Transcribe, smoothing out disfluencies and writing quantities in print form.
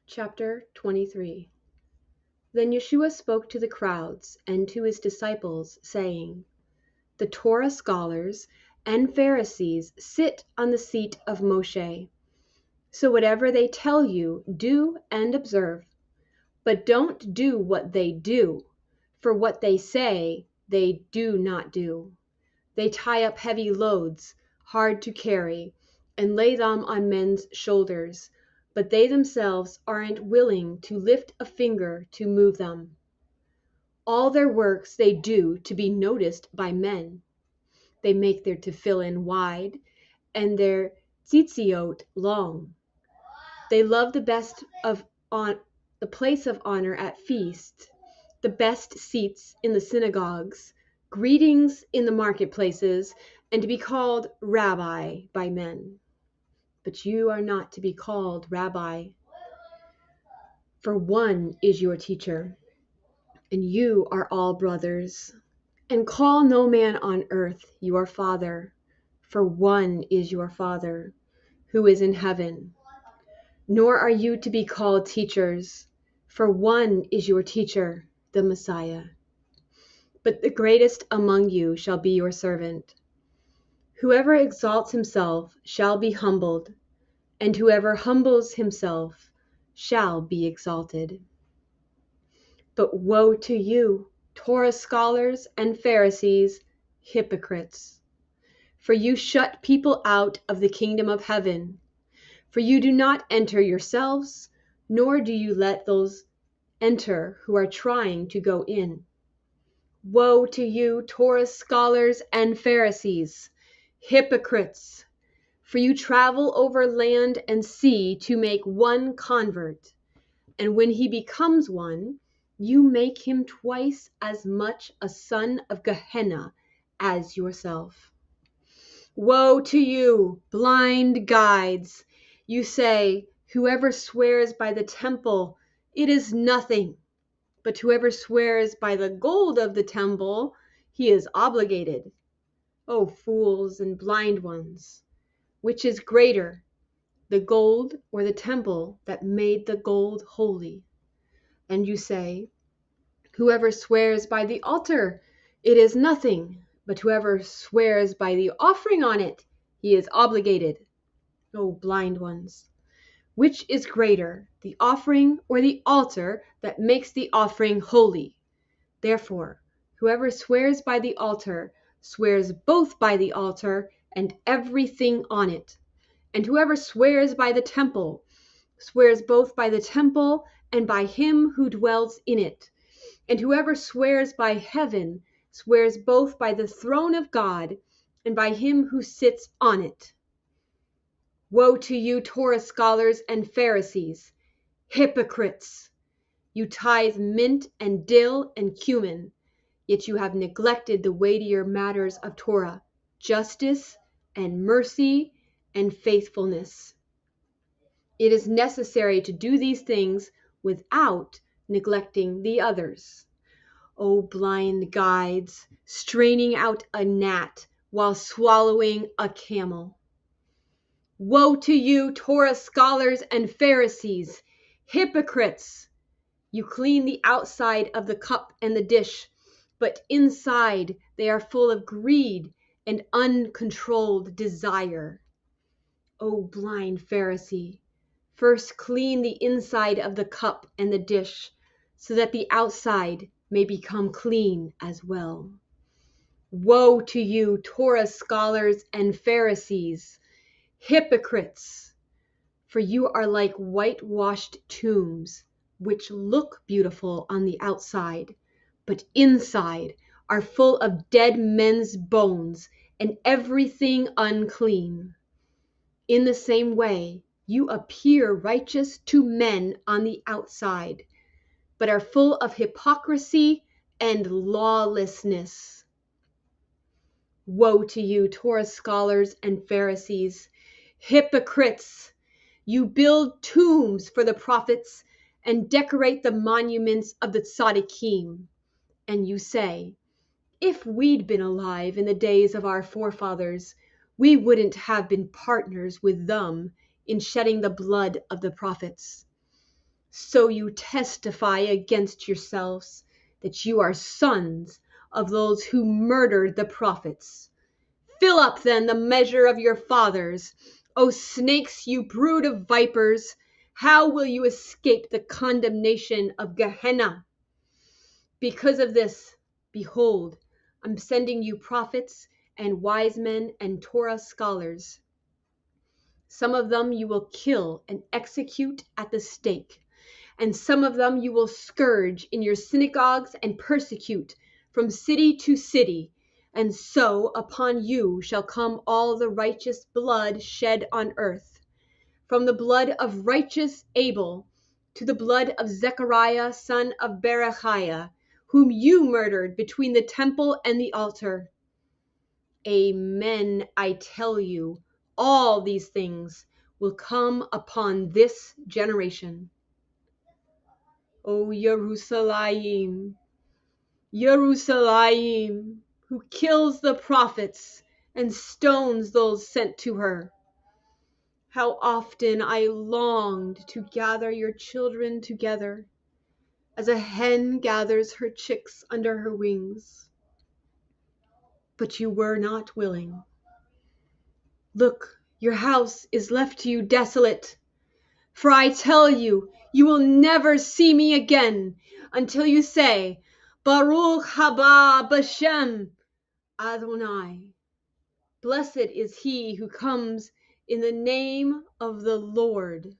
Chapter 23. Then Yeshua spoke to the crowds and to his disciples, saying, The Torah scholars and Pharisees sit on the seat of Moshe. So whatever they tell you, do and observe. But don't do what they do, for what they say, they do not do. They tie up heavy loads, hard to carry, and lay them on men's shoulders, but they themselves aren't willing to lift a finger to move them. All their works they do to be noticed by men. They make their tefillin wide and their tzitziot long. They love the place of honor at feasts, the best seats in the synagogues, greetings in the marketplaces, and to be called rabbi by men. But you are not to be called rabbi, for one is your teacher, and you are all brothers. And call no man on earth your father, for one is your Father, who is in heaven. Nor are you to be called teachers, for one is your teacher, the Messiah. But the greatest among you shall be your servant. Whoever exalts himself shall be humbled, and whoever humbles himself shall be exalted. But woe to you, Torah scholars and Pharisees, hypocrites! For you shut people out of the kingdom of heaven. For you do not enter yourselves, nor do you let those enter who are trying to go in. Woe to you, Torah scholars and Pharisees, hypocrites! For you travel over land and sea to make one convert, and when he becomes one, you make him twice as much a son of Gehenna as yourself. Woe to you, blind guides! You say, whoever swears by the temple, it is nothing. But whoever swears by the gold of the temple, he is obligated. O fools and blind ones! Which is greater, the gold or the temple that made the gold holy? And you say, whoever swears by the altar, it is nothing. But whoever swears by the offering on it, he is obligated. O blind ones! Which is greater, the offering or the altar that makes the offering holy? Therefore, whoever swears by the altar swears both by the altar and everything on it. And whoever swears by the temple swears both by the temple and by him who dwells in it. And whoever swears by heaven swears both by the throne of God and by him who sits on it. Woe to you, Torah scholars and Pharisees, hypocrites! You tithe mint and dill and cumin, yet you have neglected the weightier matters of Torah, justice and mercy and faithfulness. It is necessary to do these things without neglecting the others. O blind guides, straining out a gnat while swallowing a camel! Woe to you, Torah scholars and Pharisees, hypocrites! You clean the outside of the cup and the dish, but inside they are full of greed and uncontrolled desire. O blind Pharisee, first clean the inside of the cup and the dish, so that the outside may become clean as well. Woe to you, Torah scholars and Pharisees, hypocrites! For you are like whitewashed tombs, which look beautiful on the outside, but inside are full of dead men's bones and everything unclean. In the same way, you appear righteous to men on the outside, but are full of hypocrisy and lawlessness. Woe to you, Torah scholars and Pharisees, hypocrites! You build tombs for the prophets and decorate the monuments of the tzaddikim. And you say, if we'd been alive in the days of our forefathers, we wouldn't have been partners with them in shedding the blood of the prophets. So you testify against yourselves that you are sons of those who murdered the prophets. Fill up then the measure of your fathers. O snakes, you brood of vipers, how will you escape the condemnation of Gehenna? Because of this, behold, I'm sending you prophets and wise men and Torah scholars. Some of them you will kill and execute at the stake, and some of them you will scourge in your synagogues and persecute from city to city. And so upon you shall come all the righteous blood shed on earth, from the blood of righteous Abel to the blood of Zechariah son of Berechiah, whom you murdered between the temple and the altar. Amen, I tell you, all these things will come upon this generation. O Jerusalem, Jerusalem, who kills the prophets and stones those sent to her. How often I longed to gather your children together, as a hen gathers her chicks under her wings. But you were not willing. Look, your house is left to you desolate. For I tell you, you will never see me again until you say, Baruch haba b'Shem Adonai. Blessed is he who comes in the name of the Lord.